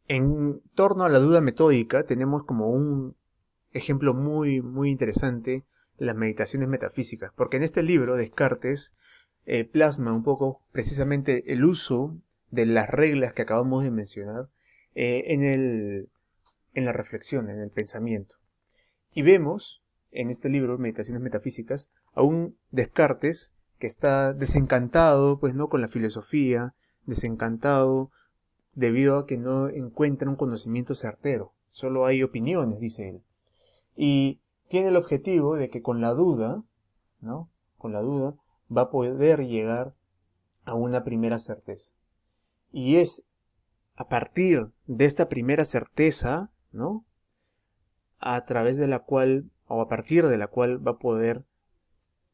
En torno a la duda metódica tenemos como un ejemplo muy interesante las meditaciones metafísicas, porque en este libro Descartes plasma un poco precisamente el uso de las reglas que acabamos de mencionar en la reflexión, en el pensamiento. Y vemos en este libro, Meditaciones Metafísicas, a un Descartes que está desencantado, pues, ¿no?, con la filosofía, desencantado debido a que no encuentra un conocimiento certero. Solo hay opiniones, dice él. Y tiene el objetivo de que con la duda, ¿no?, con la duda, va a poder llegar a una primera certeza. Y es a partir de esta primera certeza, ¿no?, a través de la cual, o a partir de la cual va a poder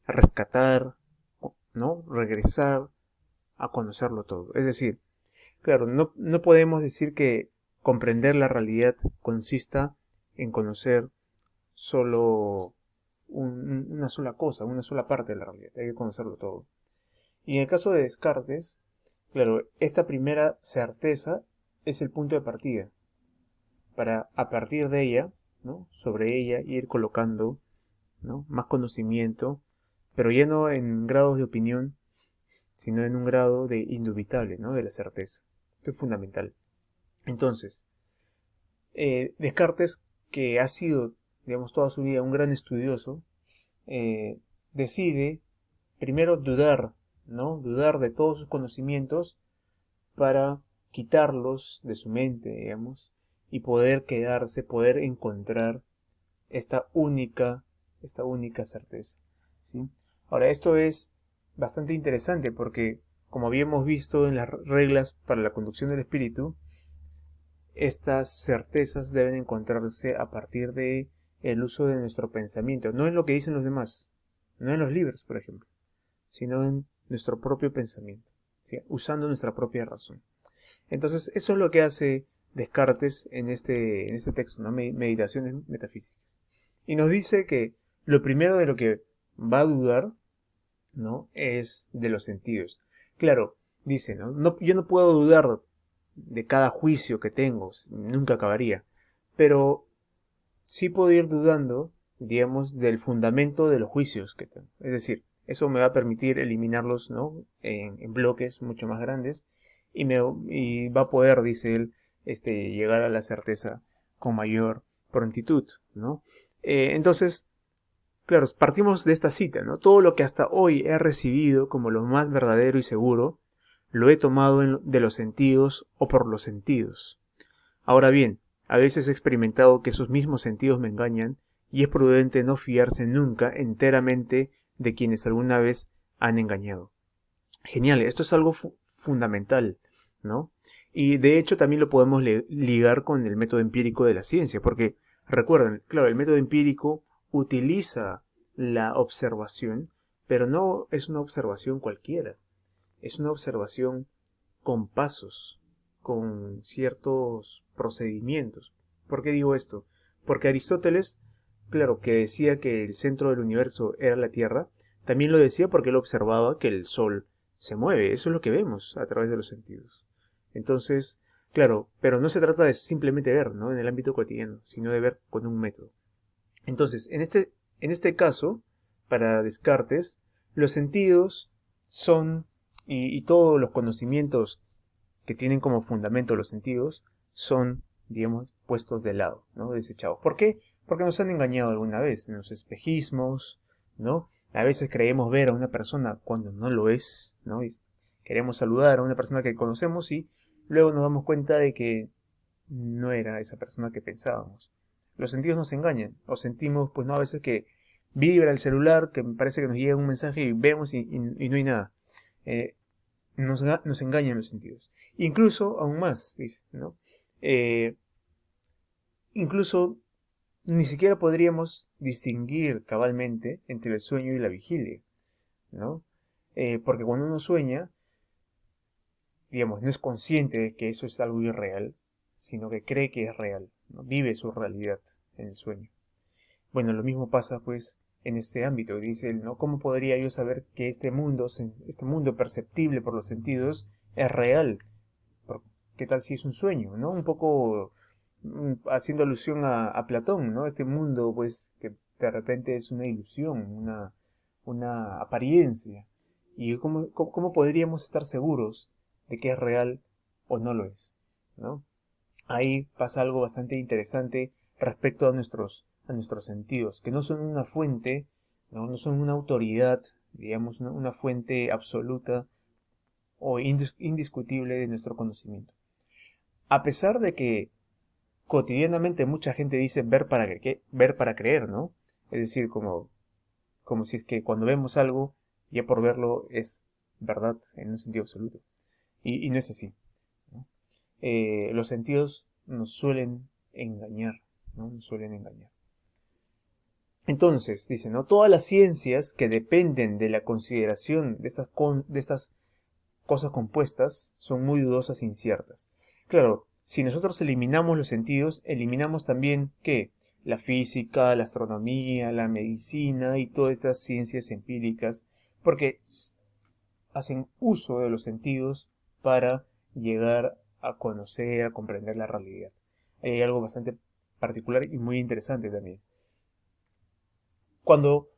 rescatar, ¿no?, regresar a conocerlo todo. Es decir, claro, no podemos decir que comprender la realidad consista en conocer solo una sola cosa, una sola parte de la realidad. Hay que conocerlo todo. Y en el caso de Descartes, claro, esta primera certeza es el punto de partida para a partir de ella, ¿no?, sobre ella ir colocando, ¿no?, más conocimiento, pero ya no en grados de opinión, sino en un grado de indubitable, ¿no?, de la certeza. Esto es fundamental. Entonces, Descartes, que ha sido, digamos, toda su vida un gran estudioso, eh, decide primero dudar, ¿no?, dudar de todos sus conocimientos para quitarlos de su mente, digamos, y poder quedarse, poder encontrar esta única, esta única certeza, ¿sí? Ahora, esto es bastante interesante porque, como habíamos visto en las reglas para la conducción del espíritu, estas certezas deben encontrarse a partir de el uso de nuestro pensamiento, no en lo que dicen los demás, no en los libros, por ejemplo, sino en nuestro propio pensamiento, ¿sí?, usando nuestra propia razón. Entonces, eso es lo que hace Descartes en este texto, ¿no?, Meditaciones Metafísicas. Y nos dice que lo primero de lo que va a dudar, ¿no?, es de los sentidos. Claro, dice, ¿no? Yo no puedo dudar de cada juicio que tengo, nunca acabaría, pero sí puedo ir dudando, digamos, del fundamento de los juicios que tengo. Es decir, eso me va a permitir eliminarlos, ¿no?, en bloques mucho más grandes y va a poder, dice él, llegar a la certeza con mayor prontitud, ¿no? Entonces, claro, partimos de esta cita, ¿no? Todo lo que hasta hoy he recibido como lo más verdadero y seguro, lo he tomado de los sentidos o por los sentidos. Ahora bien, a veces he experimentado que esos mismos sentidos me engañan y es prudente no fiarse nunca enteramente de quienes alguna vez han engañado. Genial, esto es algo fundamental, ¿no? Y de hecho también lo podemos ligar con el método empírico de la ciencia, porque recuerden, claro, el método empírico utiliza la observación, pero no es una observación cualquiera, es una observación con pasos, con ciertos procedimientos. ¿Por qué digo esto? Porque Aristóteles, claro, que decía que el centro del universo era la Tierra, también lo decía porque él observaba que el Sol se mueve. Eso es lo que vemos a través de los sentidos. Entonces, claro, pero no se trata de simplemente ver, ¿no?, en el ámbito cotidiano, sino de ver con un método. Entonces, en este caso, para Descartes, los sentidos son, y todos los conocimientos que tienen como fundamento los sentidos, son, digamos, puestos de lado, ¿no?, desechados. ¿Por qué? Porque nos han engañado alguna vez, en los espejismos, ¿no? A veces creemos ver a una persona cuando no lo es, ¿no? Y queremos saludar a una persona que conocemos y luego nos damos cuenta de que no era esa persona que pensábamos. Los sentidos nos engañan, o sentimos, pues no, a veces que vibra el celular, que parece que nos llega un mensaje y vemos y no hay nada. Eh, nos engañan los sentidos. Incluso, aún más, dice, ¿no? Eh, incluso ni siquiera podríamos distinguir cabalmente entre el sueño y la vigilia, ¿no? Porque cuando uno sueña, digamos, no es consciente de que eso es algo irreal, sino que cree que es real, ¿no? Vive su realidad en el sueño. Bueno, lo mismo pasa pues en este ámbito, dice él, ¿no? ¿Cómo podría yo saber que este mundo perceptible por los sentidos es real? ¿Qué tal si es un sueño, ¿no? Un poco haciendo alusión a Platón, ¿no? Este mundo, pues, que de repente es una ilusión, una apariencia. ¿Y cómo podríamos estar seguros de que es real o no lo es, ¿no? Ahí pasa algo bastante interesante respecto a nuestros sentidos, que no son una fuente, no son una autoridad, digamos, una fuente absoluta o indiscutible de nuestro conocimiento. A pesar de que cotidianamente mucha gente dice ver para creer, ¿no? Es decir, como si es que cuando vemos algo, ya por verlo es verdad en un sentido absoluto. Y no es así, ¿no? Los sentidos nos suelen engañar, ¿no? Nos suelen engañar. Entonces, dice, ¿no? Todas las ciencias que dependen de la consideración de estas cosas compuestas son muy dudosas e inciertas. Claro, si nosotros eliminamos los sentidos, eliminamos también, ¿qué? La física, la astronomía, la medicina y todas estas ciencias empíricas, porque hacen uso de los sentidos para llegar a conocer, a comprender la realidad. Hay algo bastante particular y muy interesante también. Cuando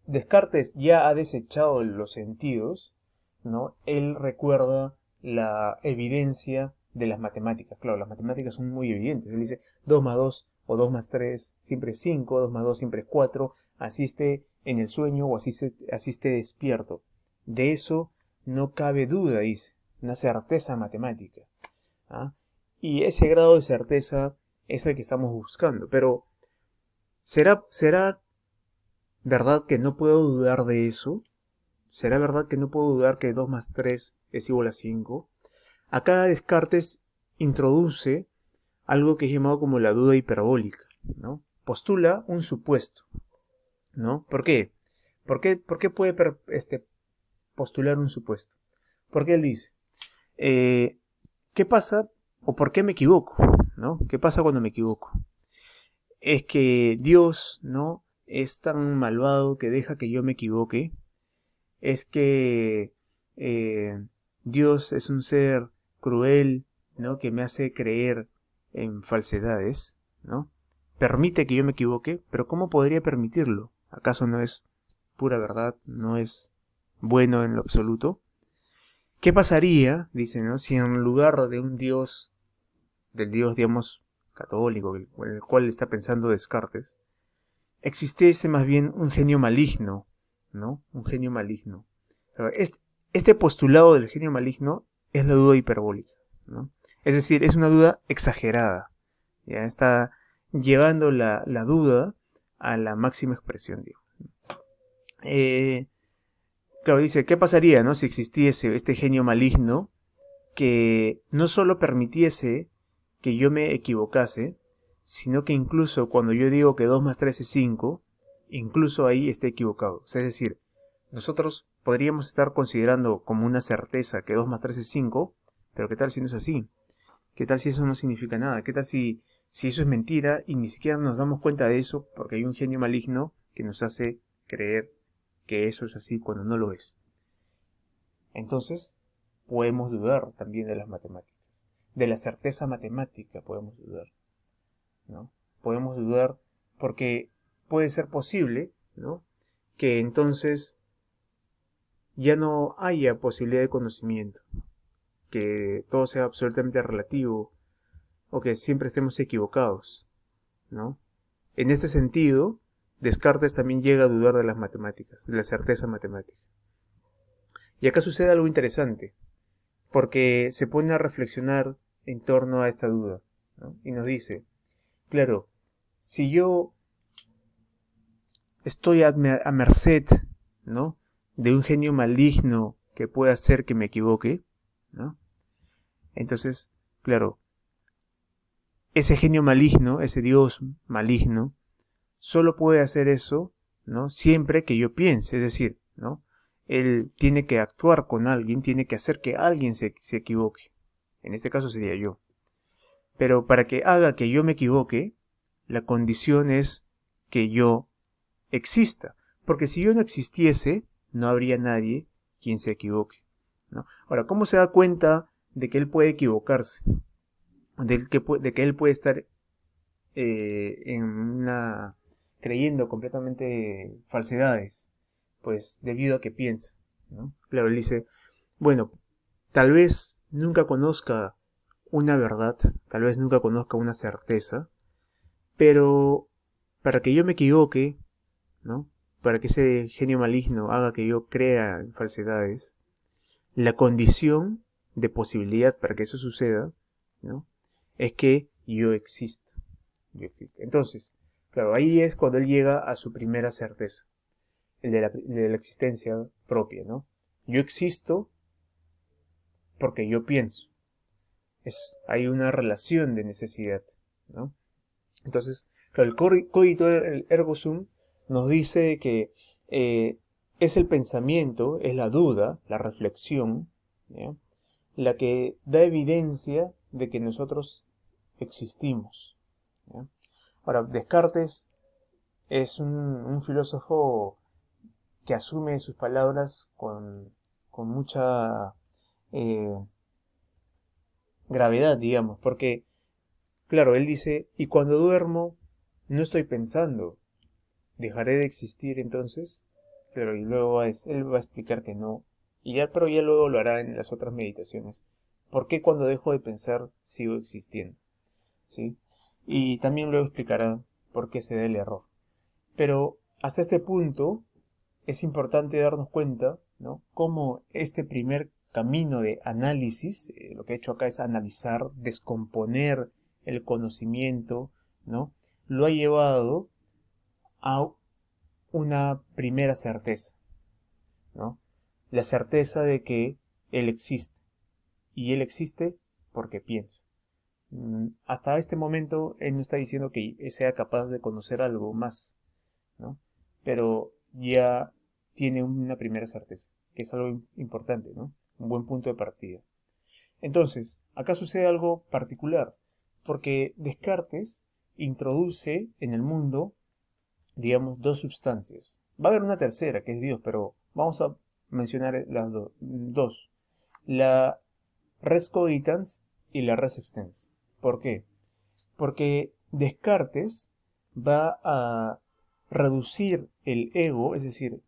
Descartes ya ha desechado los sentidos, ¿no? Él recuerda la evidencia de las matemáticas. Claro, las matemáticas son muy evidentes. Él dice 2 más 2 o 2 más 3 siempre es 5, 2 más 2 siempre es 4, así esté en el sueño o así esté despierto. De eso no cabe duda, dice, una certeza matemática. ¿Ah? Y ese grado de certeza es el que estamos buscando. Pero, ¿será verdad que no puedo dudar de eso? ¿Será verdad que no puedo dudar que 2 más 3 es igual a 5? Acá Descartes introduce algo que es llamado como la duda hiperbólica, ¿no? Postula un supuesto, ¿no? ¿Por qué? ¿Por qué puede postular un supuesto? Porque él dice, ¿qué pasa o por qué me equivoco? ¿No? ¿Qué pasa cuando me equivoco? Es que Dios, ¿no? Es tan malvado que deja que yo me equivoque. Es que Dios es un ser cruel, ¿no? Que me hace creer en falsedades, ¿no? Permite que yo me equivoque, pero ¿cómo podría permitirlo? ¿Acaso no es pura verdad? ¿No es bueno en lo absoluto? ¿Qué pasaría, dice, ¿no? Si en lugar de un Dios, del Dios, digamos, católico, en el cual está pensando Descartes, existiese más bien un genio maligno, ¿no? Un genio maligno. Este postulado del genio maligno es la duda hiperbólica, ¿no? Es decir, es una duda exagerada. Ya está llevando la duda a la máxima expresión, digo. Claro, dice, ¿qué pasaría, no? Si existiese este genio maligno que no solo permitiese que yo me equivocase, sino que incluso cuando yo digo que 2 más 3 es 5, incluso ahí esté equivocado. O sea, es decir, nosotros podríamos estar considerando como una certeza que 2 más 3 es 5, pero ¿qué tal si no es así? ¿Qué tal si eso no significa nada? ¿Qué tal si eso es mentira y ni siquiera nos damos cuenta de eso porque hay un genio maligno que nos hace creer que eso es así cuando no lo es? Entonces, podemos dudar también de las matemáticas. De la certeza matemática podemos dudar, ¿no? Podemos dudar porque puede ser posible, ¿no? Que entonces ya no haya posibilidad de conocimiento, que todo sea absolutamente relativo o que siempre estemos equivocados, ¿no? En este sentido, Descartes también llega a dudar de las matemáticas, de la certeza matemática. Y acá sucede algo interesante, porque se pone a reflexionar en torno a esta duda, ¿no? Y nos dice, claro, si yo estoy a merced, ¿no? De un genio maligno que pueda hacer que me equivoque, ¿no? Entonces, claro, ese genio maligno, ese Dios maligno, solo puede hacer eso, ¿no? Siempre que yo piense, es decir, ¿no? Él tiene que actuar con alguien, tiene que hacer que alguien se equivoque. En este caso sería yo. Pero para que haga que yo me equivoque, la condición es que yo exista. Porque si yo no existiese, no habría nadie quien se equivoque, ¿no? Ahora, ¿cómo se da cuenta de que él puede equivocarse, de que él puede estar creyendo completamente falsedades, pues debido a que piensa, ¿no? Claro, él dice, bueno, tal vez nunca conozca una verdad, tal vez nunca conozca una certeza, pero para que yo me equivoque, ¿no? Para que ese genio maligno haga que yo crea en falsedades, la condición de posibilidad para que eso suceda, ¿no? Es que yo existo. Yo existo. Entonces, claro, ahí es cuando él llega a su primera certeza, el de la existencia propia, ¿no? Yo existo porque yo pienso. Hay una relación de necesidad, ¿no? Entonces, claro, el cogito ergo sum nos dice que es el pensamiento, es la duda, la reflexión, ¿ya? La que da evidencia de que nosotros existimos, ¿ya? Ahora, Descartes es un filósofo que asume sus palabras con mucha eh, gravedad, digamos, porque, claro, él dice, y cuando duermo, no estoy pensando, ¿dejaré de existir entonces? Claro, y luego él va a explicar que no, pero ya luego lo hará en las otras meditaciones. ¿Por qué cuando dejo de pensar sigo existiendo? ¿Sí? Y también luego explicará por qué se da el error. Pero hasta este punto es importante darnos cuenta, ¿no? Cómo este primer camino de análisis, lo que he hecho acá es analizar, descomponer el conocimiento, ¿no? Lo ha llevado a una primera certeza, ¿no? La certeza de que él existe. Y él existe porque piensa. Hasta este momento él no está diciendo que sea capaz de conocer algo más, ¿no? Pero ya tiene una primera certeza, que es algo importante, ¿no? Un buen punto de partida. Entonces, acá sucede algo particular, porque Descartes introduce en el mundo, digamos, dos sustancias. Va a haber una tercera, que es Dios, pero vamos a mencionar las dos. La res cogitans y la res extens. ¿Por qué? Porque Descartes va a reducir el ego, es decir,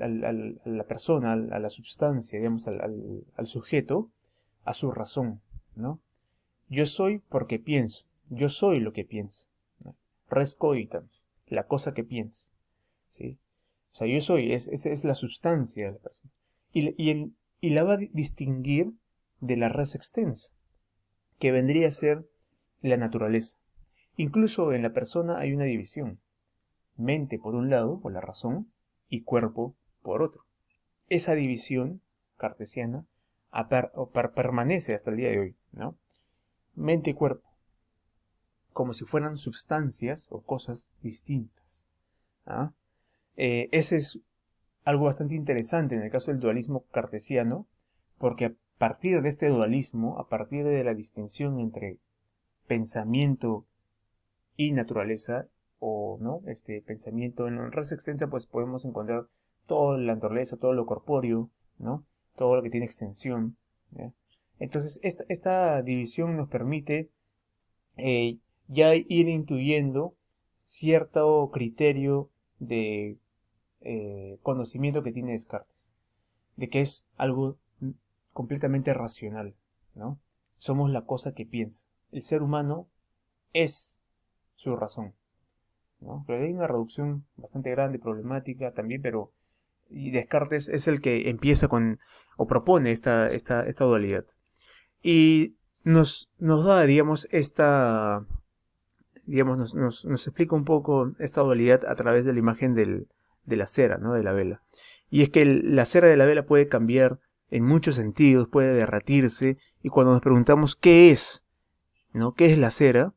a la persona, a la substancia, digamos, al sujeto, a su razón, ¿no? Yo soy porque pienso, yo soy lo que pienso, ¿no? Res cogitans, la cosa que piensa, ¿sí? O sea, yo soy, esa es la substancia de la persona. Y la va a distinguir de la res extensa, que vendría a ser la naturaleza. Incluso en la persona hay una división. Mente por un lado, por la razón, y cuerpo por otro. Esa división cartesiana permanece hasta el día de hoy, ¿no? Mente y cuerpo, como si fueran sustancias o cosas distintas. ¿Ah? Ese es algo bastante interesante en el caso del dualismo cartesiano, porque a partir de este dualismo, a partir de la distinción entre pensamiento y naturaleza, o no, este pensamiento en la raza extensa, pues podemos encontrar toda la naturaleza, todo lo corpóreo, ¿no? Todo lo que tiene extensión, ¿ya? Entonces, esta división nos permite ya ir intuyendo cierto criterio de conocimiento que tiene Descartes, de que es algo completamente racional, ¿no? Somos la cosa que piensa. El ser humano es su razón, ¿no? Pero hay una reducción bastante grande, problemática también, pero y Descartes es el que empieza con o propone esta dualidad. Y nos da, digamos, nos explica un poco esta dualidad a través de la imagen de la cera, ¿no? De la vela. Y es que la cera de la vela puede cambiar en muchos sentidos, puede derretirse, y cuando nos preguntamos qué es, ¿no? ¿Qué es la cera?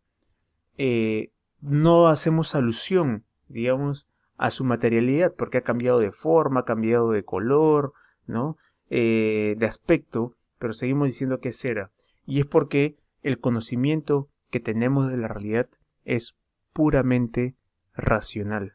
No hacemos alusión, digamos, a su materialidad, porque ha cambiado de forma, ha cambiado de color, ¿no? De aspecto, pero seguimos diciendo que es cera. Y es porque el conocimiento que tenemos de la realidad es puramente racional.